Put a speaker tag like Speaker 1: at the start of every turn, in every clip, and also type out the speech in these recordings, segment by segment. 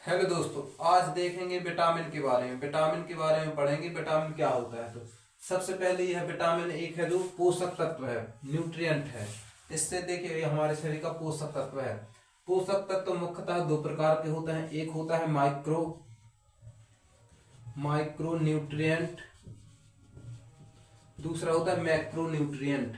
Speaker 1: Hello दोस्तों, आज देखेंगे विटामिन के बारे में। विटामिन के बारे में पढ़ेंगे विटामिन क्या होता है। तो सबसे पहले यह विटामिन एक है जो पोषक तत्व है, न्यूट्रिएंट है। इससे देखिए ये हमारे शरीर का पोषक तत्व है। पोषक तत्व मुख्यतः दो प्रकार के होते हैं। एक होता है माइक्रो न्यूट्रिएंट, दूसरा होता है मैक्रो न्यूट्रिएंट।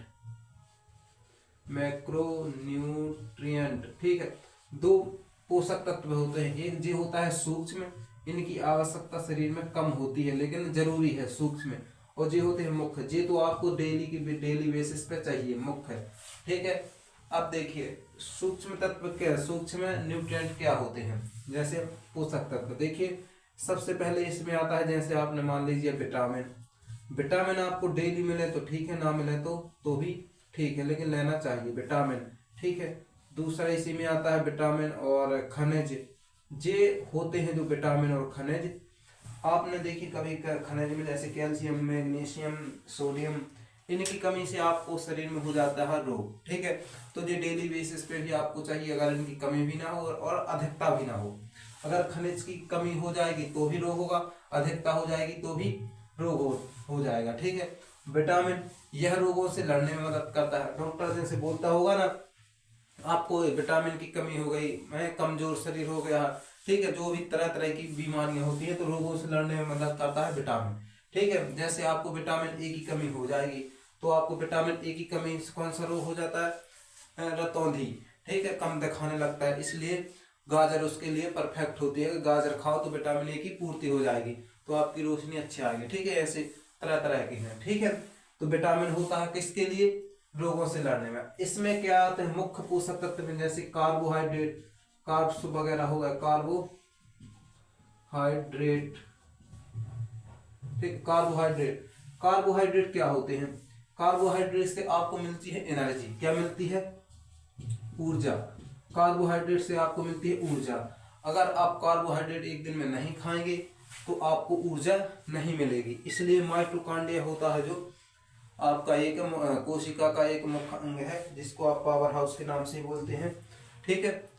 Speaker 1: मैक्रो न्यूट्रिएंट, ठीक है। दो पोषक तत्व होते हैं। एक जो होता है सूक्ष्म, इनकी आवश्यकता शरीर में कम होती है लेकिन जरूरी है सूक्ष्म। और जो होते हैं मुख्य, जे तो आपको डेली बेसिस पे चाहिए, मुख्य, ठीक है। अब देखिए सूक्ष्म तत्व क्या, सूक्ष्म न्यूट्रिएंट क्या होते हैं। जैसे पोषक तत्व देखिए, सबसे पहले इसमें आता है, जैसे आपने मान लीजिए विटामिन। विटामिन आपको डेली मिले तो ठीक है, ना मिले तो भी ठीक है, लेकिन लेना चाहिए विटामिन, ठीक है। दूसरा इसी में आता है विटामिन और खनिज। जे होते हैं जो विटामिन और खनिज, आपने देखी कभी खनिज में जैसे कैल्शियम, मैग्नीशियम, सोडियम, इनकी कमी से आपको शरीर में हो जाता है रोग, ठीक है। तो ये डेली बेसिस पे भी आपको चाहिए, अगर इनकी कमी भी ना हो और अधिकता भी ना हो। अगर खनिज की कमी हो जाएगी तो भी रोग होगा, अधिकता हो जाएगी तो भी रोग हो जाएगा, ठीक है। विटामिन यह रोगों से लड़ने में मदद करता है। डॉक्टर जैसे बोलता होगा ना, आपको विटामिन की कमी हो गई, मैं कमजोर शरीर हो गया, ठीक है, जो भी तरह तरह की बीमारियां होती है तो रोगों से लड़ने में मदद करता है विटामिन, ठीक है। जैसे आपको विटामिन ए की कमी हो जाएगी तो आपको विटामिन ए की कमी से कौन सा रोग हो जाता है, रतौंधी, ठीक है, कम दिखाने लगता है। इसलिए गाजर उसके लिए परफेक्ट होती है। गाजर खाओ तो विटामिन ए की पूर्ति हो जाएगी, तो आपकी रोशनी अच्छी आएगी, ठीक है। ऐसे तरह तरह की है, ठीक है। तो विटामिन होता है किसके लिए, रोगों से लड़ने में। इसमें क्या आते हैं मुख्य पोषक तत्व में, जैसे कार्बोहाइड्रेट, कार्ब्स वगैरह हो गया, कार्बोहाइड्रेट, ठीक। कार्बोहाइड्रेट, कार्बोहाइड्रेट क्या होते हैं, कार्बोहाइड्रेट से आपको मिलती है एनर्जी। क्या मिलती है, ऊर्जा। कार्बोहाइड्रेट से आपको मिलती है ऊर्जा। अगर आप कार्बोहाइड्रेट एक दिन में नहीं खाएंगे तो आपको ऊर्जा नहीं मिलेगी। इसलिए माइटोकॉन्ड्रिया होता है जो आपका एक कोशिका का एक मुख्य अंग है, जिसको आप पावर हाउस के नाम से बोलते हैं, ठीक है।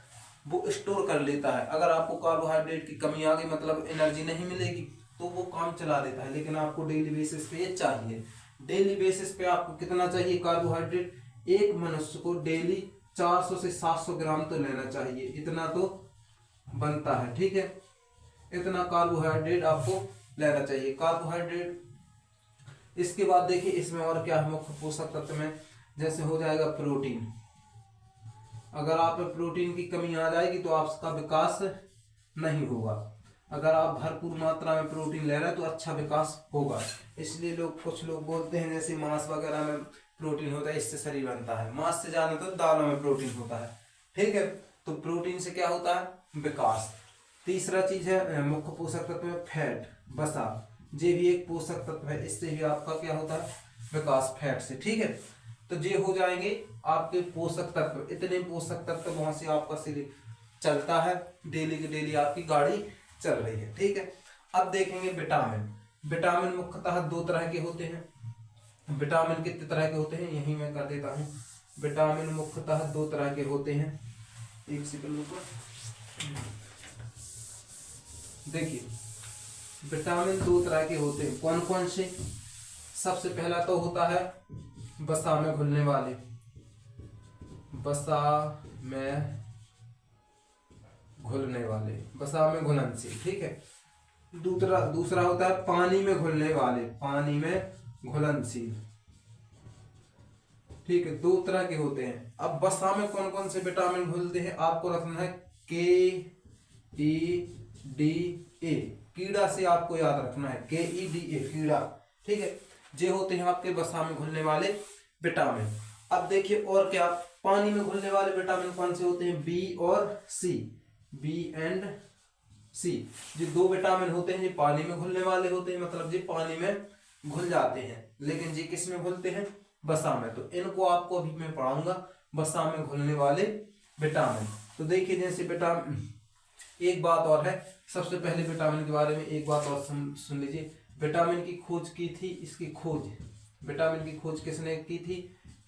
Speaker 1: वो स्टोर कर लेता है। अगर आपको कार्बोहाइड्रेट की कमी आ गई, मतलब एनर्जी नहीं मिलेगी, तो वो काम चला देता है। लेकिन आपको डेली बेसिस पे ये चाहिए। डेली बेसिस पे आपको कितना चाहिए कार्बोहाइड्रेट, एक मनुष्य को डेली 400 से 700 ग्राम तो लेना चाहिए, इतना तो बनता है, ठीक है। इतना कार्बोहाइड्रेट आपको लेना चाहिए। कार्बोहाइड्रेट, इसके बाद देखिए इसमें और क्या है मुख्य पोषक तत्व में, जैसे हो जाएगा प्रोटीन। अगर आप में प्रोटीन की कमी आ जाएगी तो आपका विकास नहीं होगा। अगर आप भरपूर मात्रा में प्रोटीन ले रहे हैं तो अच्छा विकास होगा। इसलिए कुछ लोग बोलते हैं जैसे मांस वगैरह में प्रोटीन होता है, इससे शरीर बनता है। मांस से ज्यादा तो दालों में प्रोटीन होता है, ठीक है। तो प्रोटीन से क्या होता है, विकास। तीसरा चीज है मुख्य पोषक तत्व में फैट, वसा। ये भी एक पोषक तत्व है, इससे भी आपका क्या होता है, विकास, फैट से, ठीक है। तो ये हो जाएंगे आपके पोषक तत्व। इतने पोषक तत्व वहां से आपका शरीर चलता है, डेली की डेली आपकी गाड़ी चल रही है, ठीक है। अब देखेंगे विटामिन। विटामिन मुख्यतः दो तरह के होते हैं। विटामिन कितने तरह के होते हैं, यही मैं कर देता हूँ। विटामिन मुख्यतः दो तरह के होते हैं। एक सेकंड रुको, देखिए विटामिन दो तरह के होते हैं। कौन कौन से, सबसे पहला तो होता है वसा में घुलने वाले, वसा में घुलने वाले, वसा में घुलनशील, ठीक है। दूसरा दूसरा होता है पानी में घुलने वाले, पानी में घुलनशील, ठीक है। दो तरह के होते हैं। अब वसा में कौन कौन से विटामिन घुलते हैं, आपको रखना है KEDA, कीड़ा से आपको याद रखना है, KEDA, कीड़ा, ठीक है। ये होते हैं आपके वसा में घुलने वाले विटामिन। अब देखिए और क्या, पानी में घुलने वाले विटामिन कौन से होते हैं, बी और सी, बी एंड सी। ये दो विटामिन होते हैं, ये पानी में घुलने वाले होते हैं, मतलब ये पानी में घुल जाते हैं। लेकिन ये किस में घुलते हैं, वसा में। तो इनको आपको अभी मैं पढ़ाऊंगा, वसा में घुलने वाले विटामिन। तो देखिए जैसे विटामिन, एक बात और है, सबसे पहले विटामिन के बारे में एक बात और सुन लीजिए। विटामिन की खोज की थी, इसकी खोज, विटामिन की खोज किसने की थी,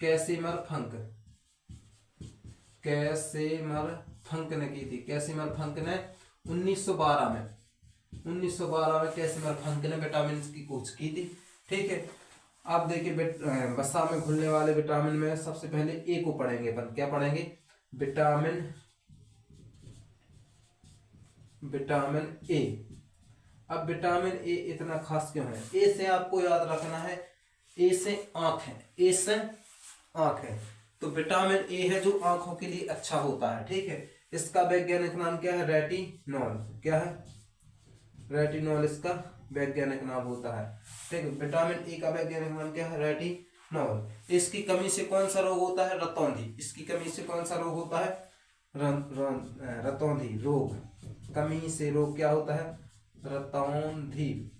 Speaker 1: कैसिमर फंक, कैसिमर फंक ने की थी। कैसिमर फंक ने 1912 में 1912 में कैसिमिर फ्रैंकलिन ने विटामिन की खोज की थी। ठीक है, आप देखिए वसा में घुलने वाले विटामिन में सबसे पहले ए को पढ़ेंगे अपन। क्या पढ़ेंगे? Vitamin A. अब विटामिन ए इतना खास क्यों है? ए से आपको याद रखना है, ए से आंख है, ए से आंख है, तो विटामिन ए है जो आंखों के लिए अच्छा होता है। ठीक है, इसका वैज्ञानिक नाम क्या है? रेटिनॉल। क्या है? रेटिनॉल इसका वैज्ञानिक नाम होता है। ठीक है, विटामिन ए का वैज्ञानिक नाम क्या है? रेटिनॉल। इसकी कमी से कौन सा रोग होता है? रतौंधी। इसकी कमी से कौन सा रोग होता है? रतौंधी रोग। कमी से रोग क्या होता है? रतौंधी।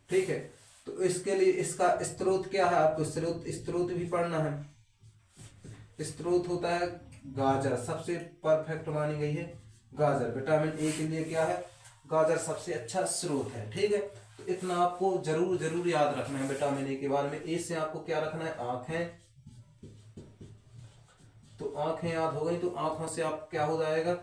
Speaker 1: ठीक है, तो इसके लिए इसका स्रोत क्या है? आपको स्रोत भी पढ़ना है। स्रोत होता है गाजर, सबसे परफेक्ट मानी गई है गाजर। विटामिन ए के लिए क्या है? गाजर सबसे अच्छा स्रोत है। ठीक है, तो इतना आपको जरूर याद रखना है विटामिन ए के बारे में। ए से आपको क्या रखना है? आंखें। तो आंखें याद हो गई, तो आंखों से आप क्या हो जाएगा?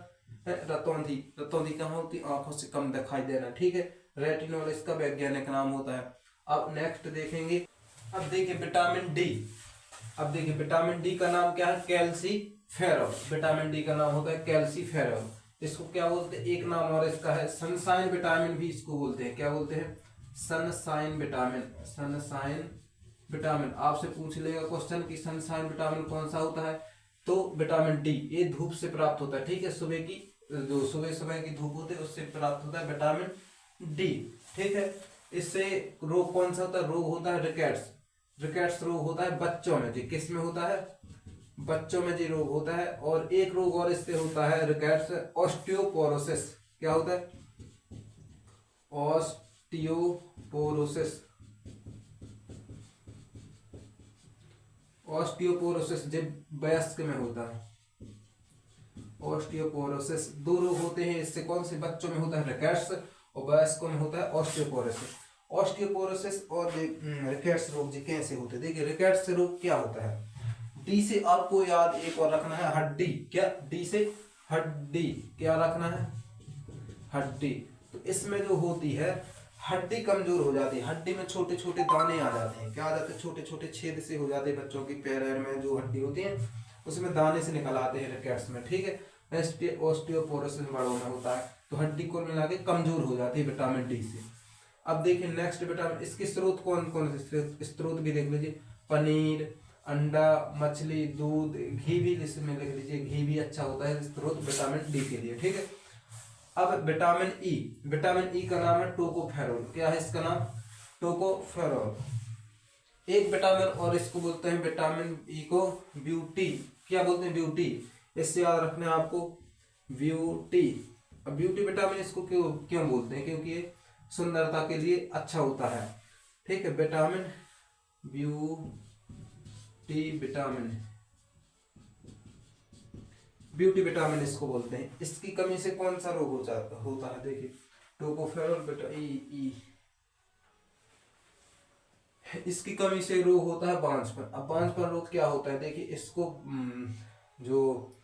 Speaker 1: रतौंधी। रतौंधी कहाँ होती? आंखों से कम दिखाई देना। ठीक है, रेटिनॉल इसका वैज्ञानिक नाम होता है। अब नेक्स्ट देखेंगे, अब देखिए विटामिन डी। अब देखिए विटामिन डी का नाम क्या है? कैल्सीफेरॉल। विटामिन डी का नाम होता है कैल्सीफेरॉल। इसको क्या बोलते हैं? एक नाम और इसका है सनशाइन विटामिन भी इसको बोलते हैं। क्या बोलते हैं? Sunshine vitamin. Sunshine vitamin. आपसे पूछ लेगा क्वेश्चन कि सनशाइन विटामिन कौन सा होता है, तो विटामिन डी। ये धूप से प्राप्त होता है। ठीक है, सुबह की जो सुबह की धूप होती है उससे प्राप्त होता है विटामिन डी। ठीक है, इससे रोग कौन सा होता है? रोग होता है रिकेट्स। रिकेट्स रोग होता है बच्चों में। जी किस में होता है? बच्चों में जी रोग होता है। और एक रोग और इससे होता है रिकेट्स, ऑस्टियोपोरोसिस। क्या होता है? ऑस्टियोपोरोसिस। ऑस्टियोपोरोसिस जब वयस्क में होता है। ऑस्टियोपोरोसिस दो रोग होते हैं इससे। कौन से? बच्चों में होता है रिकेट्स और वयस्कों में होता है ऑस्टियोपोरोसिस। ऑस्टियोपोरोसिस और रिकेट्स रोग जी कैसे होते हैं? देखिए रिकेट्स रोग क्या होता है? डी से आपको याद एक और रखना है, हड्डी। क्या? डी से हड्डी। क्या रखना है? हड्डी। तो इसमें जो होती है हड्डी कमजोर हो जाती है। हड्डी में छोटे छोटे दाने आ जाते हैं। क्या आ जाते हैं? छोटे छोटे छेद से हो जाते हैं। बच्चों की पैर में जो हड्डी होती है उसमें दाने से निकल आते हैं रिकेट्स में। ठीक है, ऑस्टियोपोरोसिस बड़ों में होता है। तो हड्डी को मिला के कमजोर हो जाती है विटामिन डी से। अब देखिए नेक्स्ट विटामिन, इसके स्रोत कौन कौन से? स्रोत भी देख लीजिए, पनीर, अंडा, मछली, दूध, घी भी इसमें लिख लीजिए। घी भी अच्छा होता है स्रोत विटामिन डी के लिए। ठीक है, अब विटामिन ई। विटामिन ई का नाम है टोकोफेरोल। क्या है इसका नाम? टोकोफेरोल। एक विटामिन और इसको बोलते हैं विटामिन ई को ब्यूटी। क्या बोलते हैं? ब्यूटी। इससे याद रखना है आपको, ब्यूटी। अब ब्यूटी विटामिन इसको क्यों बोलते हैं? क्योंकि ये सुंदरता के लिए अच्छा होता है। ठीक है, vitamin beauty vitamin, beauty vitamin इसको बोलते हैं। इसकी कमी से कौन सा रोग होता है? देखिए टोकोफेरोल ई। इसकी कमी से रोग होता है बांझपन। अब बांझपन रोग क्या होता है? देखिए इसको जो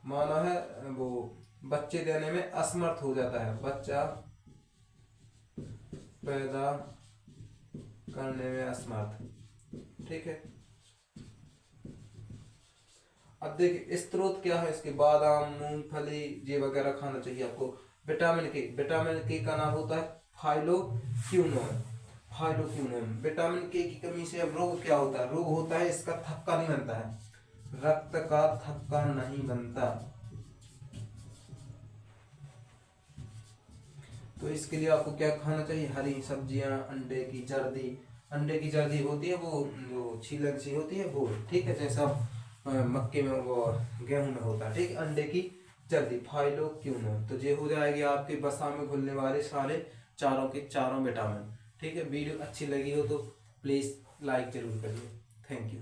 Speaker 1: माना है वो बच्चे देने में असमर्थ हो जाता है। बच्चा पैदा करने में असमर्थ। ठीक है, अब देखिए स्रोत क्या है इसके? बादाम, मूंगफली ये वगैरह खाना चाहिए आपको। विटामिन के। विटामिन के का नाम होता है फाइलोक्विनोन। फाइलोक्विनोन। विटामिन के की कमी से अब रोग क्या होता है? रोग होता है इसका थक्का नहीं बनता है। रक्त का थक्का नहीं बनता। तो इसके लिए आपको क्या खाना चाहिए? हरी सब्जियां, अंडे की जर्दी। अंडे की जर्दी होती है वो जो छीलन सी होती है वो। ठीक है, जैसा मक्के में वो गेहूं में होता है। ठीक है, अंडे की जर्दी फाइलोक्विनोन। तो ये हो जाएगी आपके वसा में घुलने वाले सारे चारों के चारों विटामिन। ठीक है, वीडियो अच्छी लगी हो तो प्लीज लाइक जरूर करिए। Thank you.